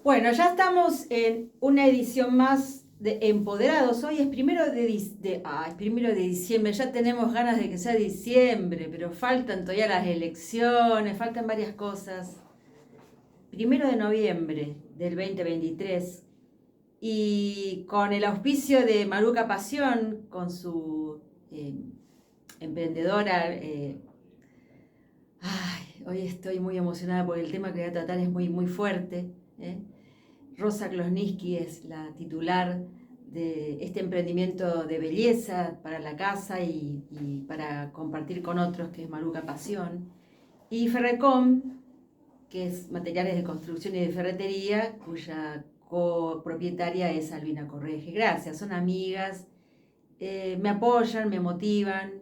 Bueno, ya estamos en una edición más de Empoderados. Hoy es primero de diciembre, ya tenemos ganas de que sea diciembre, pero faltan todavía las elecciones, faltan varias cosas. 1 de noviembre del 2023 y con el auspicio de Maruca Pasión, con su emprendedora. Hoy estoy muy emocionada porque el tema que voy a tratar es muy fuerte. Rosa Klosnitsky es la titular de este emprendimiento de belleza para la casa y para compartir con otros, que es Maruca Pasión. Y Ferrecom, que es materiales de construcción y de ferretería, cuya copropietaria es Albina Correje. Gracias, son amigas, me apoyan, me motivan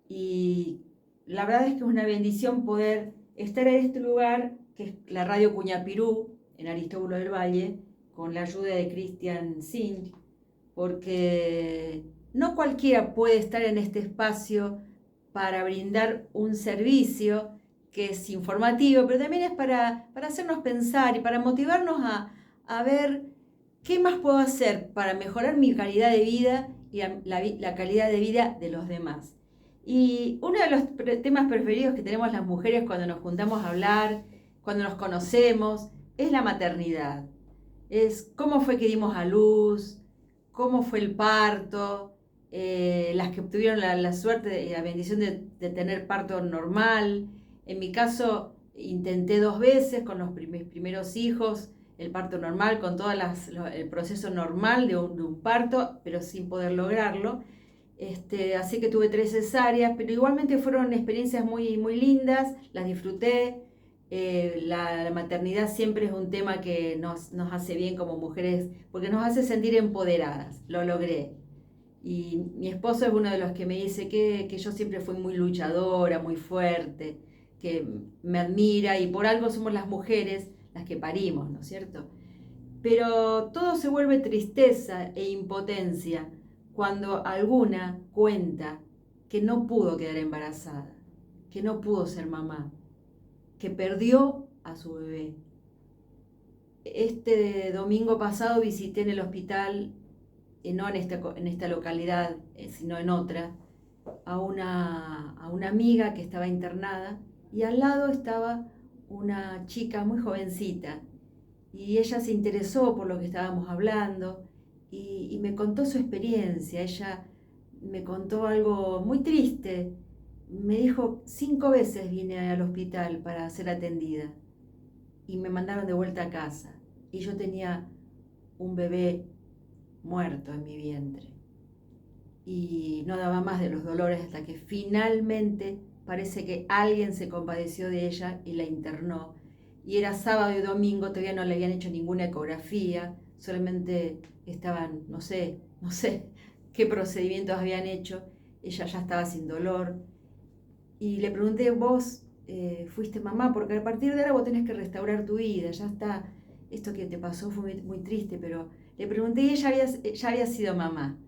y la verdad es que es una bendición poder estar en este lugar, que es la Radio Cuñapirú, en Aristóbulo del Valle, con la ayuda de Cristian Singh, porque no cualquiera puede estar en este espacio para brindar un servicio que es informativo, pero también es para hacernos pensar y para motivarnos a ver qué más puedo hacer para mejorar mi calidad de vida y la calidad de vida de los demás. Y uno de los temas preferidos que tenemos las mujeres cuando nos juntamos a hablar, cuando nos conocemos, es la maternidad. Es cómo fue que dimos a luz, cómo fue el parto, las que tuvieron la suerte y la bendición de tener parto normal. En mi caso, intenté 2 veces con mis primeros hijos el parto normal, con todo el proceso normal de un parto, pero sin poder lograrlo. Así que tuve 3 cesáreas, pero igualmente fueron experiencias muy lindas, las disfruté. La maternidad siempre es un tema que nos hace bien como mujeres, porque nos hace sentir empoderadas. Lo logré. Y mi esposo es uno de los que me dice que yo siempre fui muy luchadora, muy fuerte, que me admira y por algo somos las mujeres las que parimos, ¿no es cierto? Pero todo se vuelve tristeza e impotencia cuando alguna cuenta que no pudo quedar embarazada, que no pudo ser mamá, que perdió a su bebé. Este domingo pasado visité en el hospital, no en esta localidad, sino en otra, a una amiga que estaba internada y al lado estaba una chica muy jovencita y ella se interesó por lo que estábamos hablando y me contó su experiencia. Ella me contó algo muy triste. Me dijo, 5 veces vine al hospital para ser atendida y me mandaron de vuelta a casa. Y yo tenía un bebé muerto en mi vientre. Y no daba más de los dolores hasta que finalmente parece que alguien se compadeció de ella y la internó. Y era sábado y domingo, todavía no le habían hecho ninguna ecografía, solamente estaban, no sé qué procedimientos habían hecho. Ella ya estaba sin dolor. Y le pregunté, vos fuiste mamá, porque a partir de ahora vos tenés que restaurar tu vida, ya está, esto que te pasó fue muy triste, pero le pregunté y ella ya había sido mamá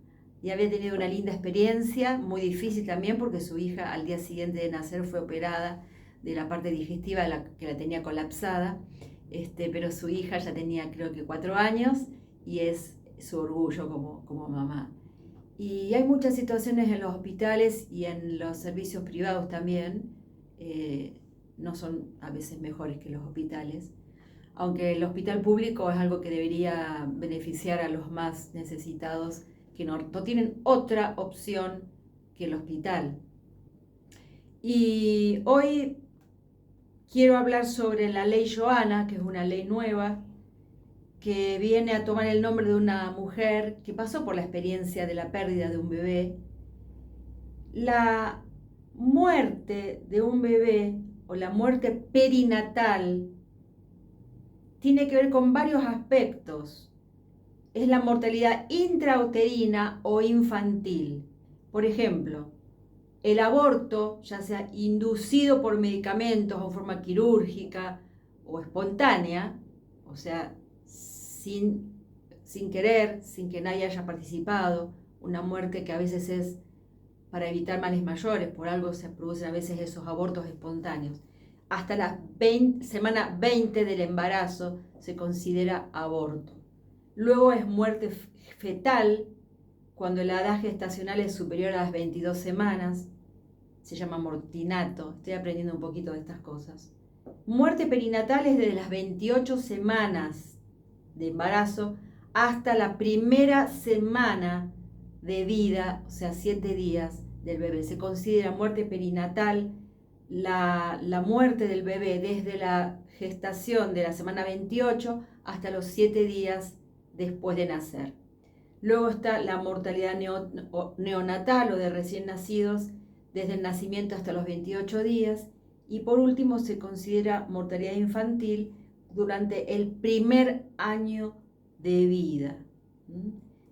y había tenido una linda experiencia, muy difícil también porque su hija al día siguiente de nacer fue operada de la parte digestiva que la tenía colapsada, pero su hija ya tenía creo que 4 años y es su orgullo como mamá. Y hay muchas situaciones en los hospitales y en los servicios privados también, no son a veces mejores que los hospitales, aunque el hospital público es algo que debería beneficiar a los más necesitados, que no tienen otra opción que el hospital. Y hoy quiero hablar sobre la ley Joana, que es una ley nueva, que viene a tomar el nombre de una mujer que pasó por la experiencia de la pérdida de un bebé. La muerte de un bebé o la muerte perinatal tiene que ver con varios aspectos. Es la mortalidad intrauterina o infantil. Por ejemplo, el aborto, ya sea inducido por medicamentos o forma quirúrgica o espontánea, o sea, sin querer, sin que nadie haya participado, una muerte que a veces es para evitar males mayores, por algo se producen a veces esos abortos espontáneos. hasta la semana 20 del embarazo se considera aborto. Luego es muerte fetal cuando la edad gestacional es superior a las 22 semanas. Se llama mortinato. Estoy aprendiendo un poquito de estas cosas. Muerte perinatal es desde las 28 semanas de embarazo hasta la primera semana de vida, o sea, 7 días del bebé. Se considera muerte perinatal la muerte del bebé desde la gestación de la semana 28 hasta los 7 días después de nacer. Luego está la mortalidad neonatal o de recién nacidos desde el nacimiento hasta los 28 días. Y por último se considera mortalidad infantil durante el primer año de vida.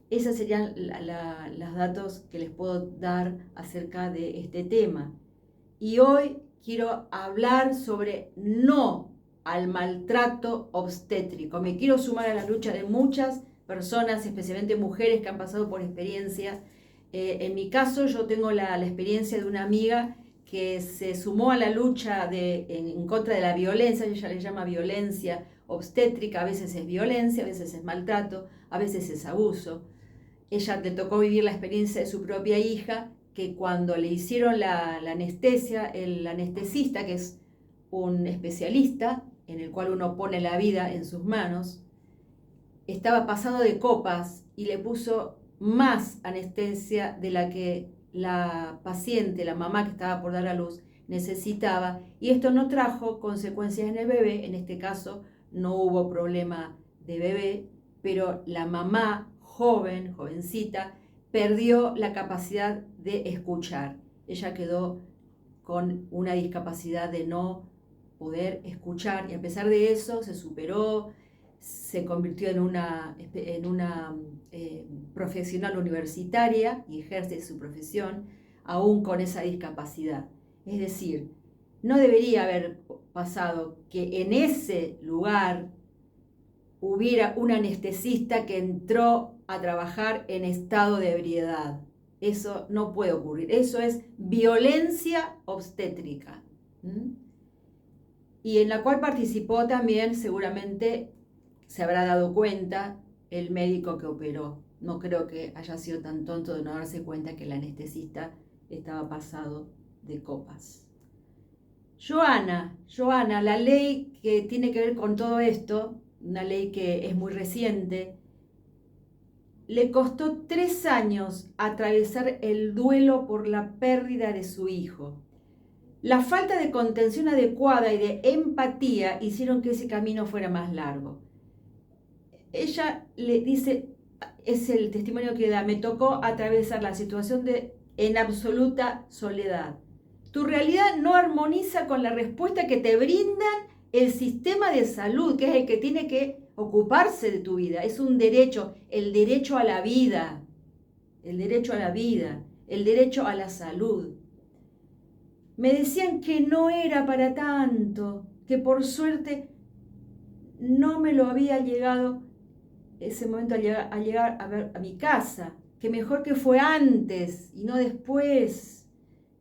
Esos serían los datos que les puedo dar acerca de este tema. Y hoy quiero hablar sobre no al maltrato obstétrico. Me quiero sumar a la lucha de muchas personas, especialmente mujeres que han pasado por experiencias. En mi caso, yo tengo la experiencia de una amiga que se sumó a la lucha en contra de la violencia. Ella le llama violencia obstétrica. A veces es violencia, a veces es maltrato, a veces es abuso. Ella le tocó vivir la experiencia de su propia hija, que cuando le hicieron la anestesia, el anestesista, que es un especialista en el cual uno pone la vida en sus manos, estaba pasado de copas y le puso más anestesia de la que la paciente, la mamá que estaba por dar a luz, necesitaba, y esto no trajo consecuencias en el bebé. En este caso no hubo problema de bebé, pero la mamá jovencita, perdió la capacidad de escuchar. Ella quedó con una discapacidad de no poder escuchar, y a pesar de eso se superó, se convirtió en una profesional universitaria y ejerce su profesión aún con esa discapacidad. Es decir, no debería haber pasado que en ese lugar hubiera un anestesista que entró a trabajar en estado de ebriedad. Eso no puede ocurrir. Eso es violencia obstétrica. Y en la cual participó también, seguramente se habrá dado cuenta, el médico que operó. No creo que haya sido tan tonto de no darse cuenta que el anestesista estaba pasado de copas. Joana, la ley que tiene que ver con todo esto, una ley que es muy reciente, le costó 3 años atravesar el duelo por la pérdida de su hijo. La falta de contención adecuada y de empatía hicieron que ese camino fuera más largo. Ella le dice, es el testimonio que da: me tocó atravesar la situación en absoluta soledad. Tu realidad no armoniza con la respuesta que te brindan el sistema de salud, que es el que tiene que ocuparse de tu vida. Es un derecho, el derecho a la vida, el derecho a la vida, el derecho a la salud. Me decían que no era para tanto, que por suerte no me lo había llegado ese momento a llegar a mi casa, que mejor que fue antes y no después,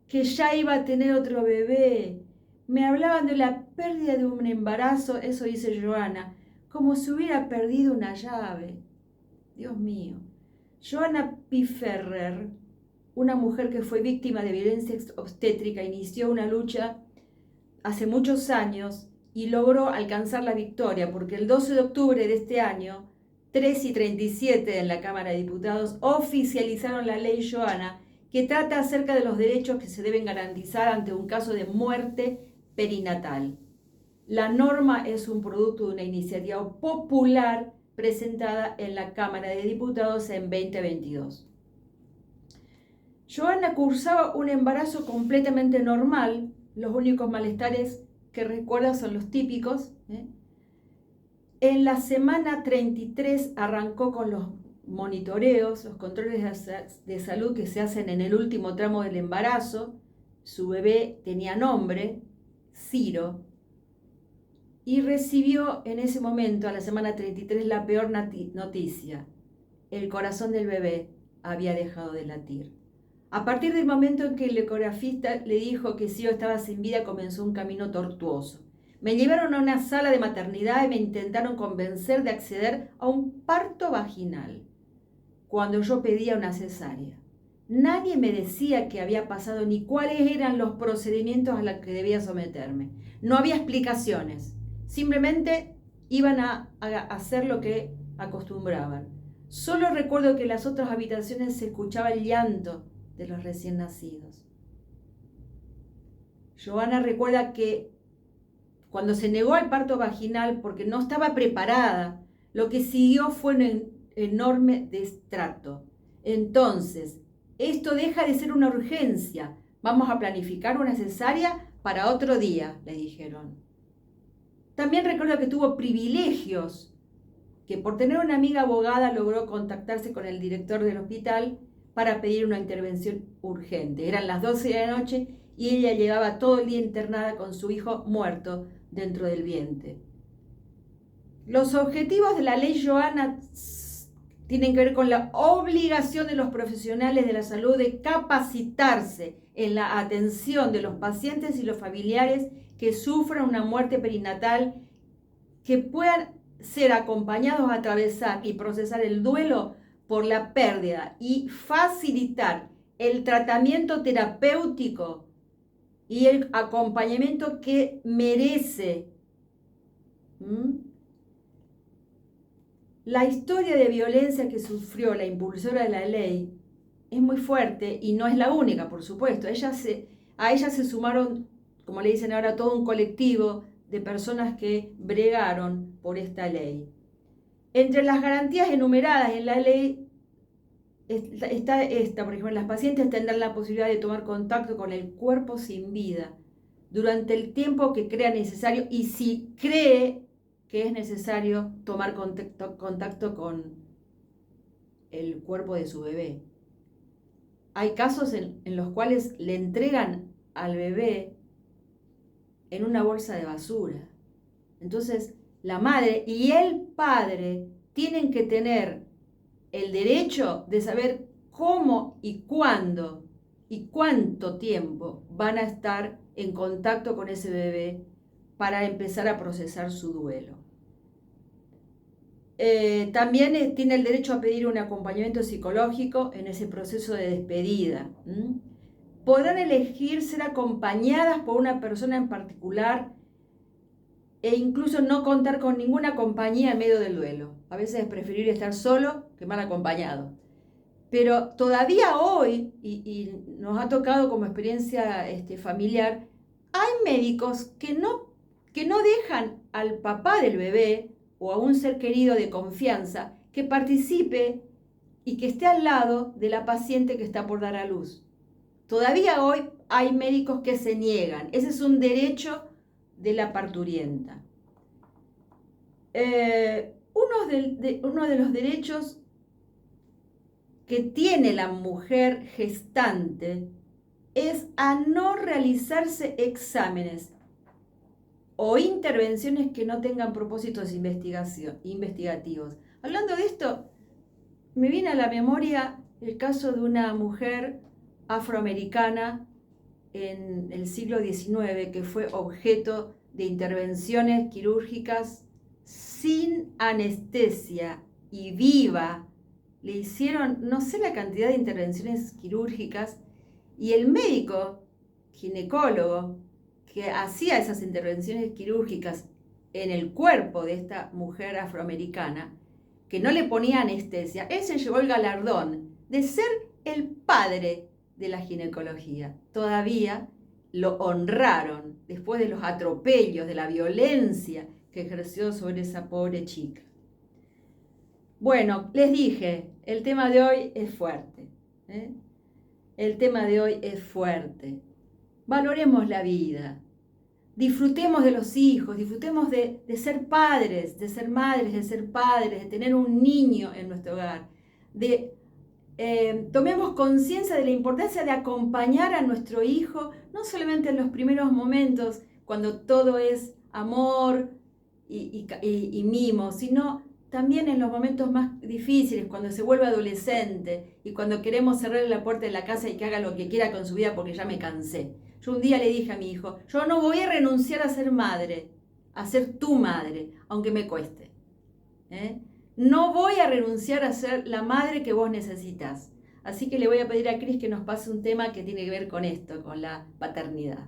que ya iba a tener otro bebé. Me hablaban de la pérdida de un embarazo, eso dice Joana, como si hubiera perdido una llave. Dios mío. Joana Piferrer, una mujer que fue víctima de violencia obstétrica, inició una lucha hace muchos años y logró alcanzar la victoria, porque el 12 de octubre de este año, 3:37 en la Cámara de Diputados, oficializaron la ley Joana, que trata acerca de los derechos que se deben garantizar ante un caso de muerte perinatal. La norma es un producto de una iniciativa popular presentada en la Cámara de Diputados en 2022. Joana cursaba un embarazo completamente normal. Los únicos malestares que recuerda son los típicos. En la semana 33 arrancó con los monitoreos, los controles de salud que se hacen en el último tramo del embarazo. Su bebé tenía nombre, Ciro, y recibió en ese momento, a la semana 33, la peor noticia: el corazón del bebé había dejado de latir. A partir del momento en que el ecografista le dijo que si yo estaba sin vida, comenzó un camino tortuoso. Me llevaron a una sala de maternidad y me intentaron convencer de acceder a un parto vaginal cuando yo pedía una cesárea. Nadie me decía qué había pasado ni cuáles eran los procedimientos a los que debía someterme. No había explicaciones. Simplemente iban a hacer lo que acostumbraban. Solo recuerdo que en las otras habitaciones se escuchaba el llanto de los recién nacidos. Joana recuerda que cuando se negó al parto vaginal porque no estaba preparada, lo que siguió fue un enorme destrato. Entonces, esto deja de ser una urgencia. Vamos a planificar una cesárea para otro día, le dijeron. También recuerdo que tuvo privilegios, que por tener una amiga abogada logró contactarse con el director del hospital para pedir una intervención urgente. Eran las 12 de la noche y ella llevaba todo el día internada con su hijo muerto dentro del vientre. Los objetivos de la ley Joana tienen que ver con la obligación de los profesionales de la salud de capacitarse en la atención de los pacientes y los familiares que sufran una muerte perinatal, que puedan ser acompañados a atravesar y procesar el duelo por la pérdida y facilitar el tratamiento terapéutico y el acompañamiento que merece. La historia de violencia que sufrió la impulsora de la ley es muy fuerte y no es la única, por supuesto. A ella se sumaron, como le dicen ahora, todo un colectivo de personas que bregaron por esta ley. Entre las garantías enumeradas en la ley está esta, por ejemplo, las pacientes tendrán la posibilidad de tomar contacto con el cuerpo sin vida durante el tiempo que crea necesario y si cree que es necesario tomar contacto con el cuerpo de su bebé. Hay casos en los cuales le entregan al bebé en una bolsa de basura. Entonces, la madre y el padre tienen que tener el derecho de saber cómo y cuándo y cuánto tiempo van a estar en contacto con ese bebé para empezar a procesar su duelo. También tiene el derecho a pedir un acompañamiento psicológico en ese proceso de despedida. Podrán elegir ser acompañadas por una persona en particular e incluso no contar con ninguna compañía en medio del duelo. A veces es preferible estar solo que mal acompañado. Pero todavía hoy, y nos ha tocado como experiencia familiar, hay médicos que no dejan al papá del bebé o a un ser querido de confianza que participe y que esté al lado de la paciente que está por dar a luz. Todavía hoy hay médicos que se niegan. Ese es un derecho de la parturienta. Uno de los derechos que tiene la mujer gestante es a no realizarse exámenes o intervenciones que no tengan propósitos investigativos. Hablando de esto, me viene a la memoria el caso de una mujer afroamericana en el siglo XIX que fue objeto de intervenciones quirúrgicas sin anestesia y viva. Le hicieron no sé la cantidad de intervenciones quirúrgicas y el médico ginecólogo que hacía esas intervenciones quirúrgicas en el cuerpo de esta mujer afroamericana, que no le ponía anestesia, él se llevó el galardón de ser el padre de la ginecología. Todavía lo honraron después de los atropellos, de la violencia que ejerció sobre esa pobre chica. Bueno, les dije, el tema de hoy es fuerte. El tema de hoy es fuerte. Valoremos la vida. Disfrutemos de los hijos, disfrutemos de ser padres, de ser madres, de ser padres, de tener un niño en nuestro hogar. Tomemos conciencia de la importancia de acompañar a nuestro hijo, no solamente en los primeros momentos, cuando todo es amor y mimo, sino también en los momentos más difíciles, cuando se vuelve adolescente y cuando queremos cerrarle la puerta de la casa y que haga lo que quiera con su vida porque ya me cansé. Yo un día le dije a mi hijo, yo no voy a renunciar a ser madre, a ser tu madre, aunque me cueste. No voy a renunciar a ser la madre que vos necesitas. Así que le voy a pedir a Cris que nos pase un tema que tiene que ver con esto, con la paternidad.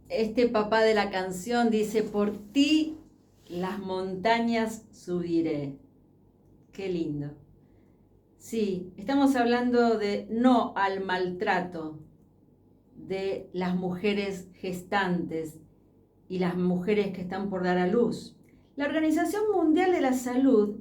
Este papá de la canción dice, por ti las montañas subiré. Qué lindo. Sí, estamos hablando de no al maltrato de las mujeres gestantes y las mujeres que están por dar a luz. La Organización Mundial de la Salud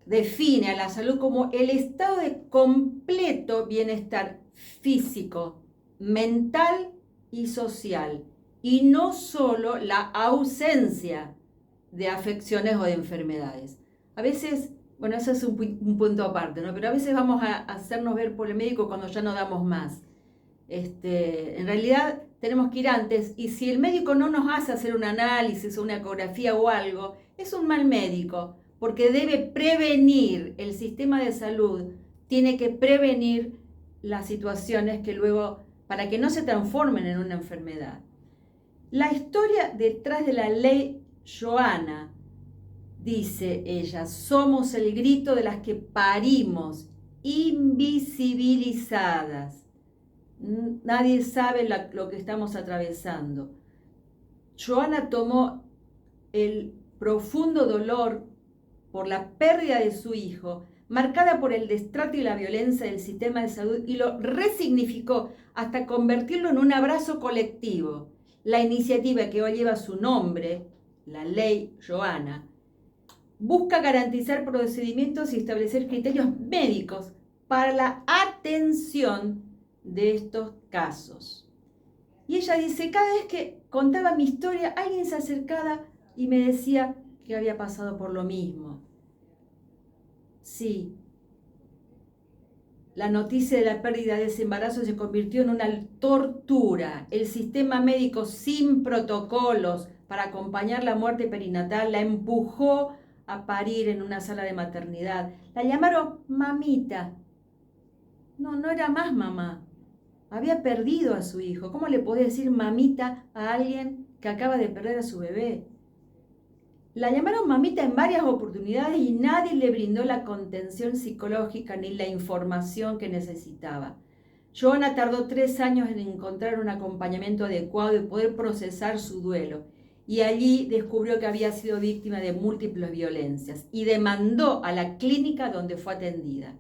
define a la salud como el estado de completo bienestar físico, mental y social, y no solo la ausencia de afecciones o de enfermedades. A veces, bueno, eso es un punto aparte, ¿no? Pero a veces vamos a hacernos ver por el médico cuando ya no damos más. En realidad tenemos que ir antes, y si el médico no nos hace hacer un análisis o una ecografía o algo, es un mal médico, porque debe prevenir, el sistema de salud tiene que prevenir las situaciones que luego, para que no se transformen en una enfermedad. La historia detrás de la ley Johanna, dice ella, somos el grito de las que parimos, invisibilizadas. Nadie sabe lo que estamos atravesando. Johanna tomó el profundo dolor por la pérdida de su hijo, marcada por el destrato y la violencia del sistema de salud, y lo resignificó hasta convertirlo en un abrazo colectivo. La iniciativa que hoy lleva su nombre, la Ley Johanna, busca garantizar procedimientos y establecer criterios médicos para la atención de estos casos. Y ella dice, cada vez que contaba mi historia, alguien se acercaba y me decía que había pasado por lo mismo. Sí, la noticia de la pérdida de ese embarazo se convirtió en una tortura. El sistema médico sin protocolos para acompañar la muerte perinatal la empujó a parir en una sala de maternidad. La llamaron mamita. No era más mamá. Había perdido a su hijo. ¿Cómo le podés decir mamita a alguien que acaba de perder a su bebé? La llamaron mamita en varias oportunidades y nadie le brindó la contención psicológica ni la información que necesitaba. Johanna tardó 3 años en encontrar un acompañamiento adecuado y poder procesar su duelo. Y allí descubrió que había sido víctima de múltiples violencias y demandó a la clínica donde fue atendida.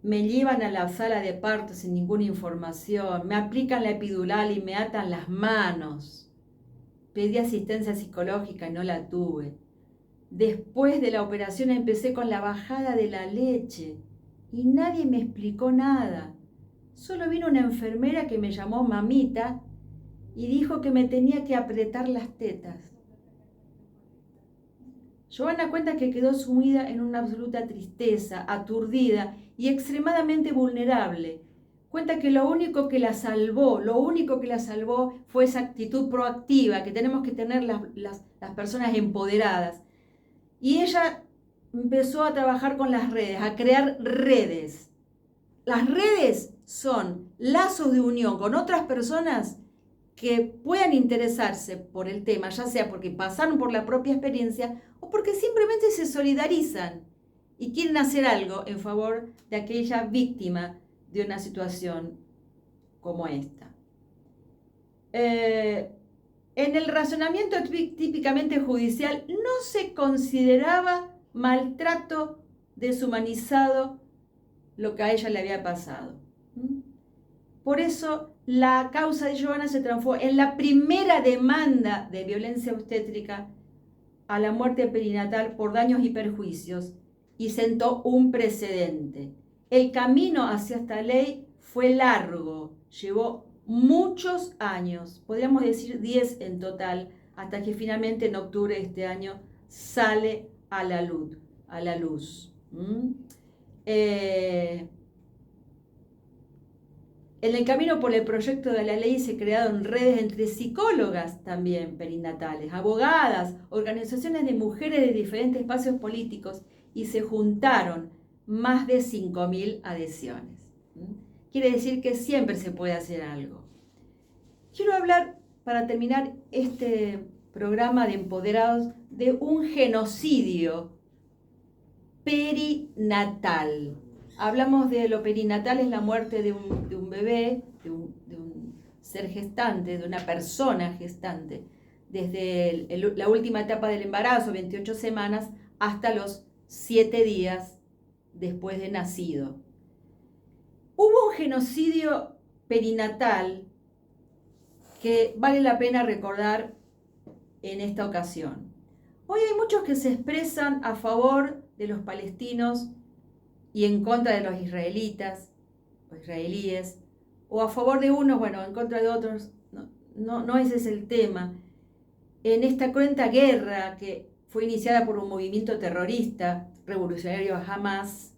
Me llevan a la sala de parto sin ninguna información, me aplican la epidural y me atan las manos. Pedí asistencia psicológica y no la tuve. Después de la operación empecé con la bajada de la leche y nadie me explicó nada. Solo vino una enfermera que me llamó mamita y dijo que me tenía que apretar las tetas. Johanna cuenta que quedó sumida en una absoluta tristeza, aturdida y extremadamente vulnerable. Cuenta que lo único que la salvó fue esa actitud proactiva que tenemos que tener las personas empoderadas. Y ella empezó a trabajar con las redes, a crear redes. Las redes son lazos de unión con otras personas que puedan interesarse por el tema, ya sea porque pasaron por la propia experiencia o porque simplemente se solidarizan y quieren hacer algo en favor de aquella víctima de una situación como esta. En el razonamiento típicamente judicial no se consideraba maltrato deshumanizado lo que a ella le había pasado. Por eso la causa de Johanna se transformó en la primera demanda de violencia obstétrica a la muerte perinatal por daños y perjuicios y sentó un precedente. El camino hacia esta ley fue largo, llevó muchos años, podríamos decir 10 en total, hasta que finalmente en octubre de este año sale a la luz. En el camino por el proyecto de la ley se crearon redes entre psicólogas también perinatales, abogadas, organizaciones de mujeres de diferentes espacios políticos y se juntaron más de 5.000 adhesiones. Quiere decir que siempre se puede hacer algo. Quiero hablar, para terminar este programa de Empoderados, de un genocidio perinatal. Hablamos de lo perinatal, es la muerte de un bebé, de un ser gestante, de una persona gestante, desde la última etapa del embarazo, 28 semanas, hasta los 7 días después de nacido. Hubo un genocidio perinatal que vale la pena recordar en esta ocasión. Hoy hay muchos que se expresan a favor de los palestinos y en contra de los israelitas o israelíes, o a favor de unos, bueno, en contra de otros. No ese es el tema. En esta cruenta guerra que fue iniciada por un movimiento terrorista revolucionario Hamas,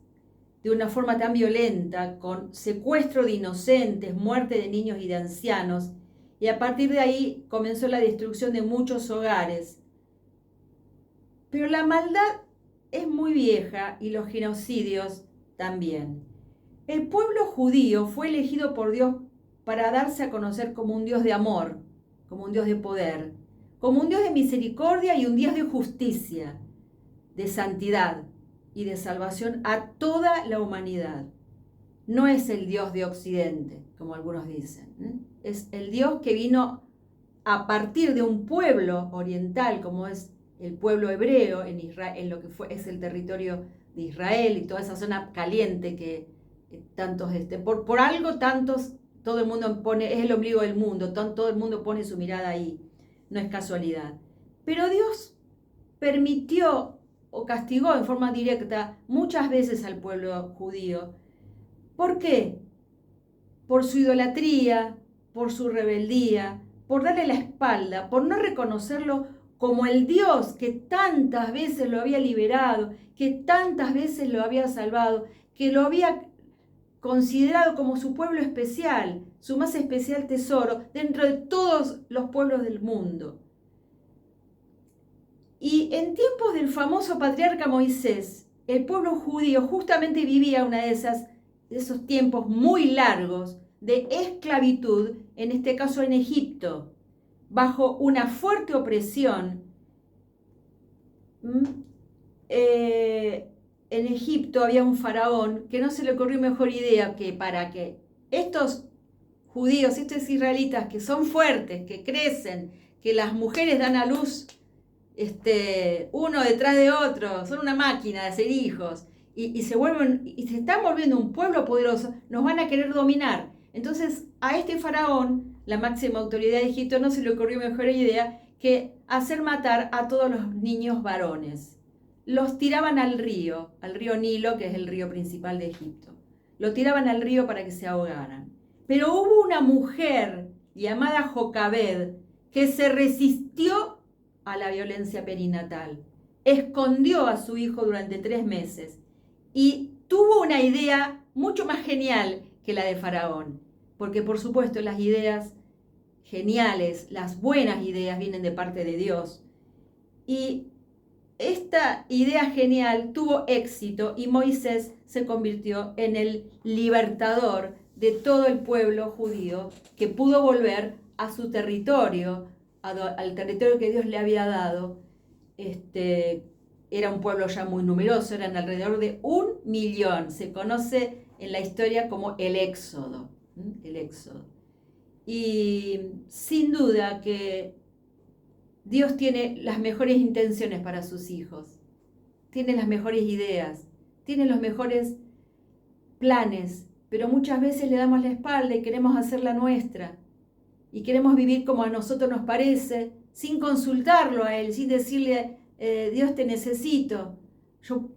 de una forma tan violenta, con secuestro de inocentes, muerte de niños y de ancianos, y a partir de ahí comenzó la destrucción de muchos hogares. Pero la maldad es muy vieja y los genocidios también. El pueblo judío fue elegido por Dios para darse a conocer como un Dios de amor, como un Dios de poder, como un Dios de misericordia y un Dios de justicia, de santidad y de salvación a toda la humanidad. No es el Dios de Occidente, como algunos dicen. Es el Dios que vino a partir de un pueblo oriental, como es el pueblo hebreo en Israel, en lo que es el territorio de Israel y toda esa zona caliente que tantos, por algo tantos, todo el mundo pone, es el ombligo del mundo, todo el mundo pone su mirada ahí, no es casualidad. Pero Dios permitió o castigó en forma directa muchas veces al pueblo judío. ¿Por qué? Por su idolatría, por su rebeldía, por darle la espalda, por no reconocerlo como el Dios que tantas veces lo había liberado, que tantas veces lo había salvado, que lo había considerado como su pueblo especial, su más especial tesoro dentro de todos los pueblos del mundo. Y en tiempos del famoso patriarca Moisés, el pueblo judío justamente vivía una de esos tiempos muy largos de esclavitud, en este caso en Egipto, bajo una fuerte opresión. En Egipto había un faraón que no se le ocurrió mejor idea que para que estos judíos, estos israelitas que son fuertes, que crecen, que las mujeres dan a luz uno detrás de otro, son una máquina de hacer hijos, y se están volviendo un pueblo poderoso, nos van a querer dominar. Entonces a este faraón, la máxima autoridad de Egipto, no se le ocurrió mejor idea que hacer matar a todos los niños varones. Los tiraban al río Nilo, que es el río principal de Egipto. Lo tiraban al río para que se ahogaran. Pero hubo una mujer llamada Jocabed que se resistió a la violencia perinatal. Escondió a su hijo durante 3 meses y tuvo una idea mucho más genial que la de Faraón. Porque por supuesto las ideas geniales, las buenas ideas vienen de parte de Dios. Y esta idea genial tuvo éxito y Moisés se convirtió en el libertador de todo el pueblo judío que pudo volver a su territorio, al territorio que Dios le había dado. Era un pueblo ya muy numeroso, eran alrededor de 1 millón. Se conoce en la historia como el Éxodo. El Éxodo. Y sin duda que Dios tiene las mejores intenciones para sus hijos, tiene las mejores ideas, tiene los mejores planes, pero muchas veces le damos la espalda y queremos hacer la nuestra. Y queremos vivir como a nosotros nos parece, sin consultarlo a Él, sin decirle, Dios te necesito. Yo,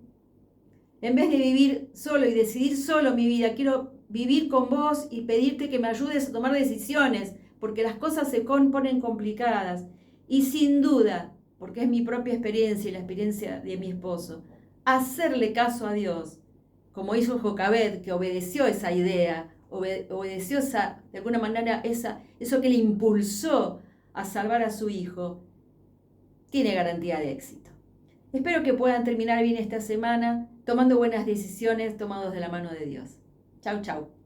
en vez de vivir solo y decidir solo mi vida, quiero vivir con vos y pedirte que me ayudes a tomar decisiones, porque las cosas se ponen complicadas. Y sin duda, porque es mi propia experiencia y la experiencia de mi esposo, hacerle caso a Dios, como hizo Jocabed, que obedeció esa idea, obedeció de alguna manera eso que le impulsó a salvar a su hijo, tiene garantía de éxito. Espero que puedan terminar bien esta semana tomando buenas decisiones tomados de la mano de Dios. Chau, chau.